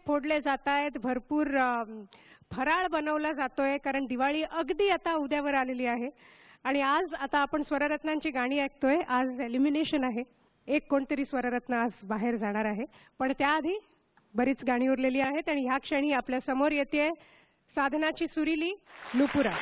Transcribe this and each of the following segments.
फोडले जात आहेत, भरपूर फराळ बनवला जातोय, कारण दिवाळी अगदी आता उद्यावर आलेली आहे. आणि आज आता आपण स्वररत्नांची गाणी ऐकतोय. आज एलिमिनेशन आहे, एक कोणतरी स्वररत्न आज बाहेर जाणार आहे. पण त्याआधी बरीच गाणी उरलेली आहेत आणि ह्या क्षणी आपल्या समोर येते साधनाची सुरीली नुपुरा.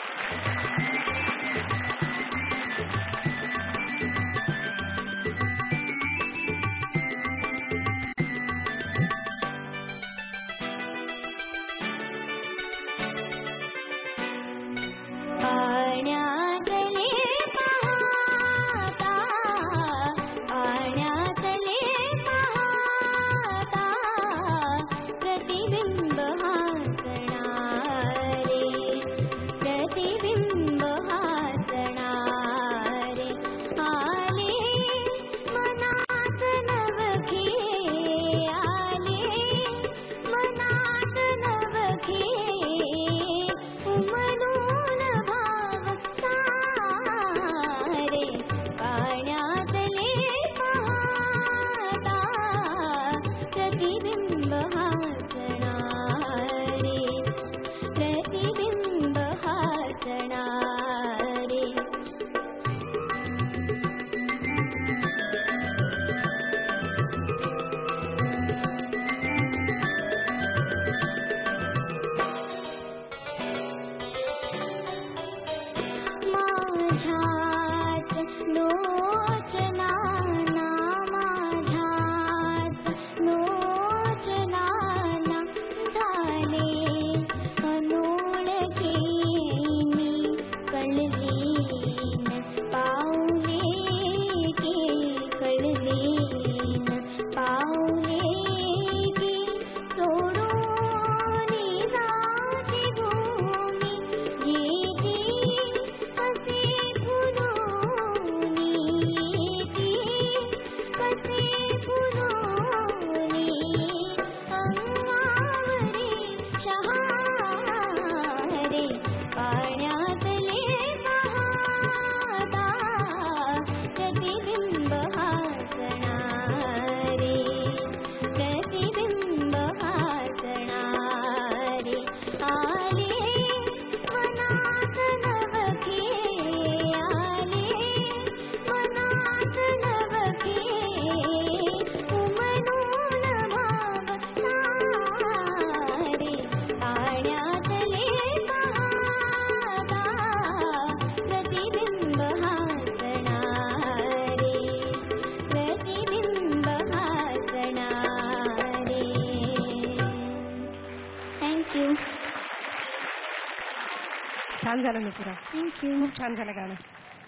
छान झालं नुपुरा, थँक्यू. खूप छान झालं गाणं.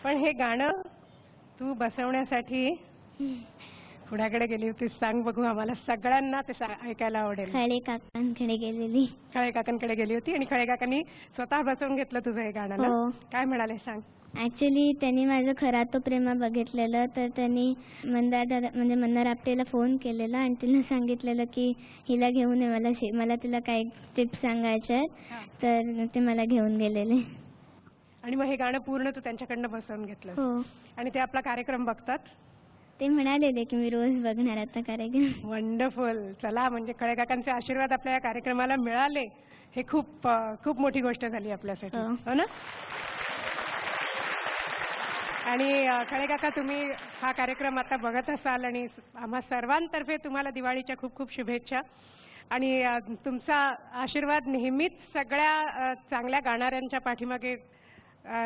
पण हे गाणं तू बसवण्यासाठी पुण्याकडे गेली होतीस, सांग बघू आम्हाला सगळ्यांना ते ऐकायला आवडेल. खळे काकांकडे गेलेली. खळे काकांकडे गेली होती आणि खळे काकांनी स्वतः बसवून घेतलं तुझं हे गाणं ना? हो. काय म्हणाले सांग. ऍक्च्युली त्यांनी माझं खरा तो प्रेमा बघितलेलं, तर त्यांनी मंदार आपटेला फोन केलेला आणि तिला सांगितलेलं की हिला घेऊन ये, मला तिला काही टिप्स सांगायच्या आहेत, तर ते मला घेऊन गेलेले. आणि मग हे गाणं पूर्ण तू त्यांच्याकडनं बसवून घेतलं. हो. आणि ते आपला कार्यक्रम बघतात. ते म्हणालेले की मी रोज बघणार आता कार्यक्रम. वंडरफुल. चला, म्हणजे खळे काकांचे आशीर्वाद आपल्या या कार्यक्रमाला मिळाले, हे खूप खूप मोठी गोष्ट झाली आपल्यासाठी, हो ना? आणि खळे काका, तुम्ही हा कार्यक्रम आता बघत असाल आणि आम्हा सर्वांतर्फे तुम्हाला दिवाळीच्या खूप खूप शुभेच्छा. आणि तुमचा आशीर्वाद नेहमीच सगळ्या चांगल्या गाणाऱ्यांच्या पाठीमागे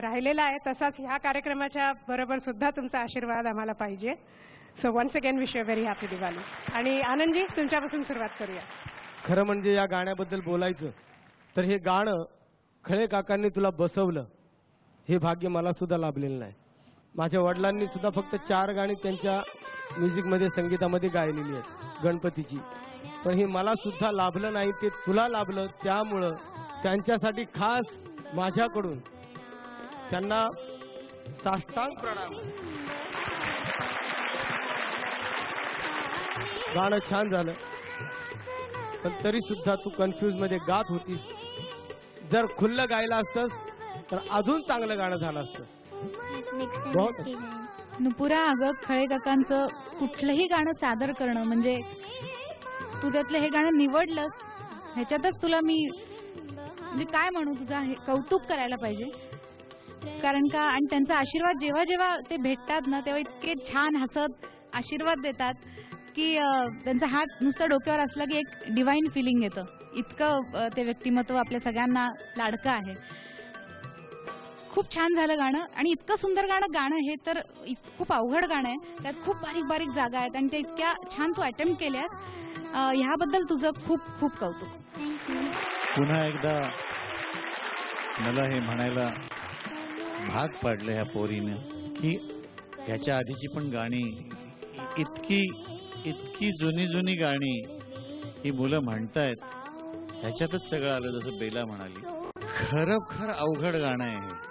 राहिलेला आहे. तसाच ह्या कार्यक्रमाच्या बरोबर सुद्धा तुमचा आशीर्वाद आम्हाला पाहिजे. So once again wish you very happy Diwali. आणि आनंदजी, तुमच्यापासून सुरुवात करूया. खरं म्हणजे या गाण्याबद्दल बोलायचं तर हे गाणं खळे काकांनी तुला बसवलं हे भाग्य मला सुद्धा लाभलेलं नाही. माझ्या वडिलांनी सुद्धा फक्त 4 गाणी त्यांच्या म्युझिकमध्ये, संगीतामध्ये गायलेली आहेत गणपतीची, पण हे मला सुद्धा लाभलं नाही, ते तुला लाभलं. त्यामुळं त्यांच्यासाठी खास माझ्याकडून त्यांना साष्टांग प्रणाम. गाणं छान झालं, पण तरी सुद्धा तू कन्फ्यूज मध्ये गात होतीस. जर खुल्लं गायला असतंस तर अजून चांगलं गाणं झालं असतं. नुपुरा, अगं खळे काकांचं कुठलंही गाणं सादर करणं म्हणजे तू त्यातलं हे गाणं निवडलंस ह्याच्यातच तुला मी म्हणजे काय म्हणू, तुझा हे कौतुक करायला पाहिजे. कारण का आणि त्यांचा आशीर्वाद जेव्हा जेव्हा ते भेटतात ना तेव्हा इतके छान हसत आशीर्वाद देतात की त्यांचा हात नुसता डोक्यावर असला की एक डिवाइन फिलिंग येतं. इतकं ते व्यक्तिमत्व आपल्या सगळ्यांना लाडकं आहे. खूप छान झालं गाणं आणि इतकं सुंदर गाणं हे तर खूप अवघड गाणं आहे. त्यात खूप बारीक बारीक जागा आहेत आणि ते इतक्या छान तू अटेम्प्ट केल्यास, ह्याबद्दल तुझं खूप खूप कौतुक. पुन्हा एकदा मला हे म्हणायला भाग पाडलं ह्या पोरीनं की ह्याच्या आधीची पण गाणी इतकी इतकी जुनी गाणी ही मुलं म्हणतायत, ह्याच्यातच सगळं आलं. जसं बेला म्हणाली, खरोखर अवघड गाणं आहे हे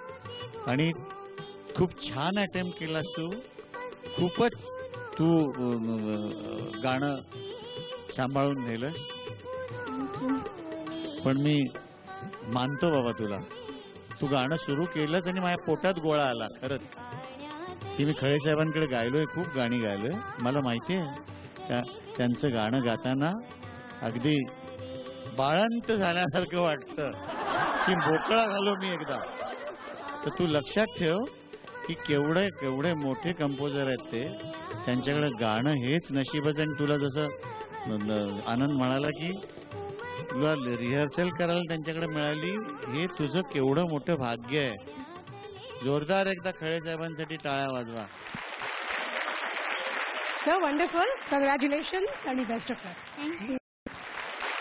आणि खूप छान अटेम्प्ट केलास तू. खूपच तू गाणं सांभाळून नेलंस. पण मी मानतो बाबा तुला. तू गाणं सुरू केलंच आणि माझ्या पोटात गोळा आला खरंच की मी खळे साहेबांकडे गायलोय, खूप गाणी गायलोय. मला माहिती आहे त्यांचं गाणं गाताना अगदी बाळंत झाल्यासारखं वाटतं की मोकळा झालो मी एकदा. तर तू लक्षात ठेव की केवढे मोठे कंपोजर आहेत ते, त्यांच्याकडे गाणं हेच नशीबच. आणि तुला जसं आनंद म्हणाला की तुला रिहर्सल करायला त्यांच्याकडे मिळाली, हे तुझं केवढं मोठं भाग्य आहे. जोरदार एकदा खळे साहेबांसाठी टाळ्या वाजवा. सो वंडरफुल, कॉंग्रॅच्युलेशन्स आणि बेस्ट ऑफ लक. थँक्यू.